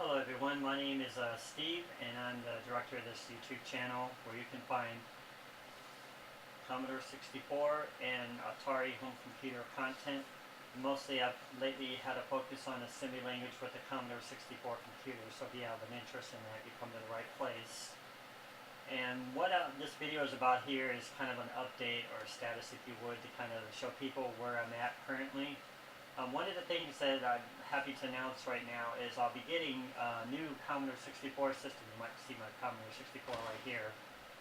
Hello everyone, my name is Steve and I'm the director of this YouTube channel where you can find Commodore 64 and Atari home computer content. Mostly I've lately had a focus on assembly language with the Commodore 64 computer, so if you have an interest in that, you come to the right place. And what this video is about here is kind of an update or a status, if you would, to kind of show people where I'm at currently. One of the things that I'm happy to announce right now is I'll be getting a new Commodore 64 system. You might see my Commodore 64 right here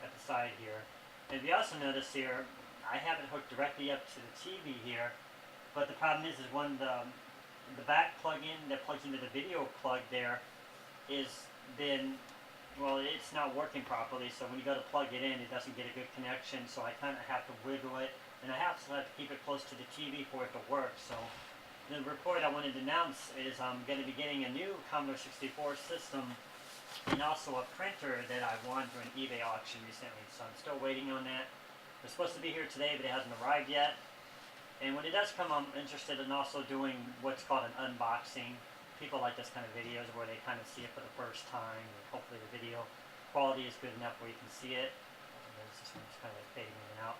at the side here. And if you also notice here, I have it hooked directly up to the TV here, but the problem is when the back plug-in that plugs into the video plug there is it's not working properly, so when you go to plug it in, it doesn't get a good connection, so I kind of have to wiggle it, and I also have to keep it close to the TV for it to work. So the report I wanted to announce is I'm going to be getting a new Commodore 64 system and also a printer that I won during an eBay auction recently, so I'm still waiting on that. It's supposed to be here today, but it hasn't arrived yet. And when it does come, I'm interested in also doing what's called an unboxing. People like this kind of videos where they kind of see it for the first time, and hopefully the video quality is good enough where you can see it. This one's kind of like fading in and out.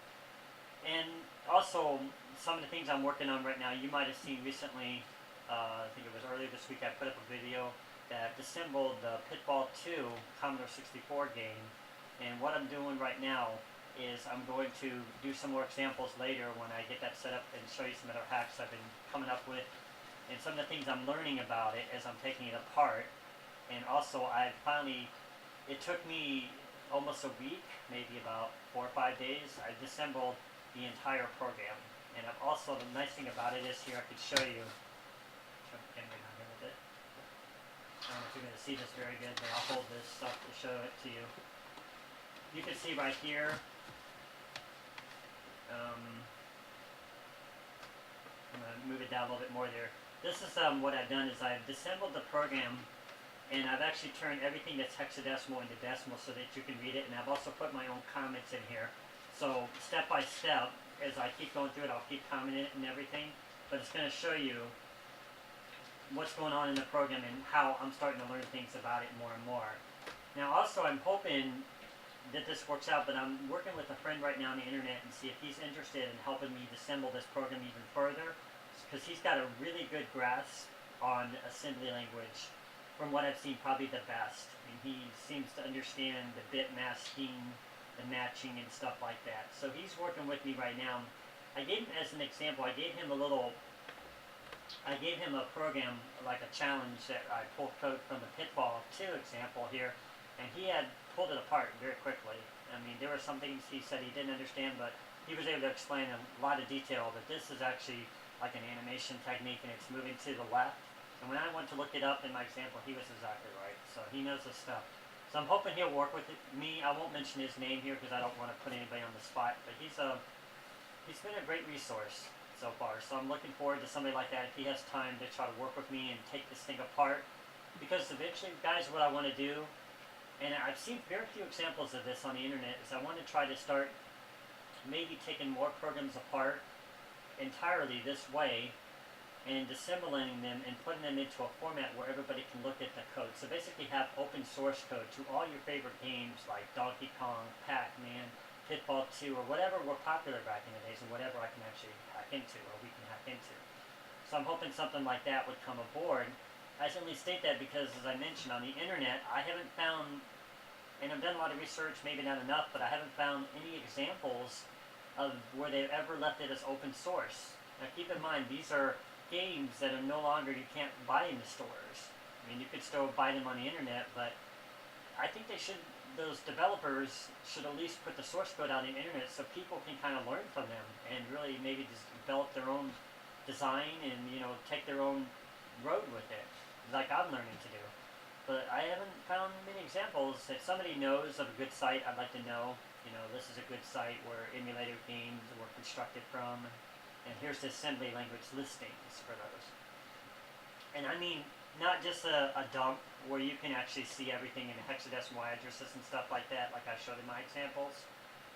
And also, some of the things I'm working on right now, you might have seen recently, I think it was earlier this week, I put up a video that disassembled the Pitfall II Commodore 64 game. And what I'm doing right now is I'm going to do some more examples later when I get that set up and show you some other hacks I've been coming up with. And some of the things I'm learning about it as I'm taking it apart. And also, it took me almost a week, maybe about 4 or 5 days. I disassembled the entire program. And I've also, the nice thing about it is here I could show you. Turn the camera down here a bit. I don't know if you're going to see this very good, but I'll hold this up to show it to you. You can see right here. I'm going to move it down a little bit more there. This is what I've done is I've disassembled the program, and I've actually turned everything that's hexadecimal into decimal so that you can read it, and I've also put my own comments in here. So step by step, as I keep going through it, I'll keep commenting it and everything, but it's going to show you what's going on in the program and how I'm starting to learn things about it more and more. Now also I'm hoping that this works out, but I'm working with a friend right now on the internet and see if he's interested in helping me disassemble this program even further, because he's got a really good grasp on assembly language. From what I've seen, probably the best. And he seems to understand the bit masking, the matching and stuff like that. So he's working with me right now. I gave him, as an example, I gave him a program, like a challenge that I pulled code from the Pitfall II example here, and he had pulled it apart very quickly. I mean, there were some things he said he didn't understand, but he was able to explain in a lot of detail that this is actually like an animation technique and it's moving to the left. And when I went to look it up in my example, he was exactly right. So he knows his stuff. So I'm hoping he'll work with me. I won't mention his name here because I don't want to put anybody on the spot, but he's been a great resource so far. So I'm looking forward to somebody like that if he has time to try to work with me and take this thing apart. Because eventually, guys, what I want to do, and I've seen very few examples of this on the internet, is I want to try to start maybe taking more programs apart entirely this way and disassembling them and putting them into a format where everybody can look at the code. So basically have open source code to all your favorite games like Donkey Kong, Pac-Man, Pitfall 2, or whatever were popular back in the days and whatever I can actually hack into or we can hack into. So I'm hoping something like that would come aboard. I certainly state that because, as I mentioned, on the internet, I haven't found, and I've done a lot of research, maybe not enough, but I haven't found any examples of where they've ever left it as open source. Now keep in mind, these are games that are no longer, you can't buy in the stores. I mean, you could still buy them on the internet, but I think those developers should at least put the source code out on the internet so people can kind of learn from them and really maybe just develop their own design and, take their own road with it, like I'm learning to do. But I haven't found many examples. If somebody knows of a good site, I'd like to know, this is a good site where emulator games were constructed from. And here's the assembly language listings for those. And I mean, not just a dump where you can actually see everything in hexadecimal addresses and stuff like that, like I showed in my examples,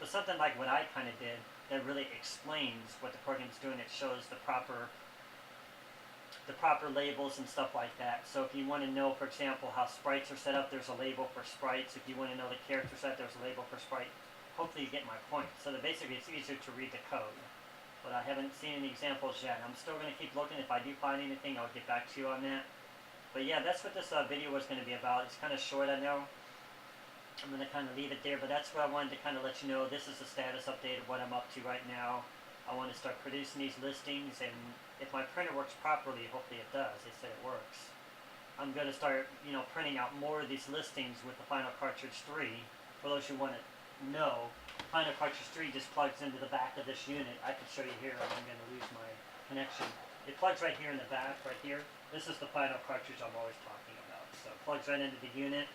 but something like what I kind of did that really explains what the program's doing. It shows the proper the proper labels and stuff like that. So if you want to know, for example, how sprites are set up, there's a label for sprites. If you want to know the character set, there's a label for sprite. Hopefully you get my point. So that basically it's easier to read the code. But I haven't seen any examples yet. I'm still going to keep looking. If I do find anything, I'll get back to you on that. But yeah, that's what this video was going to be about. It's kind of short, I know. I'm going to kind of leave it there, but that's what I wanted to kind of let you know. This is the status update of what I'm up to right now. I want to start producing these listings, and if my printer works properly, hopefully it does. They said it works. I'm going to start, printing out more of these listings with the Final Cartridge 3. For those who want to know, Final Cartridge 3 just plugs into the back of this unit. I could show you here, and I'm going to lose my connection. It plugs right here in the back, right here. This is the Final Cartridge I'm always talking about. So it plugs right into the unit,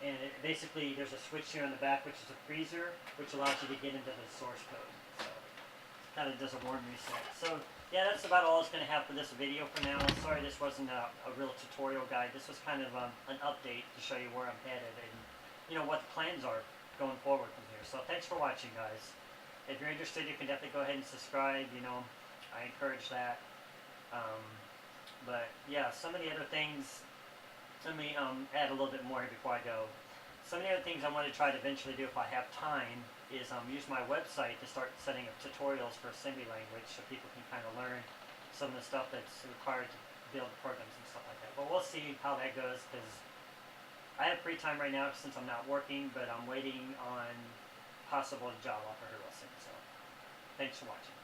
and basically there's a switch here in the back, which is a freezer, which allows you to get into the source code. So it kind of does a warm reset. So yeah, that's about all it's going to have for this video for now. Sorry this wasn't a real tutorial guide. This was kind of an update to show you where I'm headed and what the plans are going forward from here. So thanks for watching, guys. If you're interested, you can definitely go ahead and subscribe. I encourage that. But yeah, some of the other things, let me add a little bit more here before I go. Some of the other things I want to try to eventually do if I have time is use my website to start setting up tutorials for assembly language so people can kind of learn some of the stuff that's required to build programs and stuff like that. But we'll see how that goes, because I have free time right now since I'm not working, but I'm waiting on possible job offer here real soon. So thanks for watching.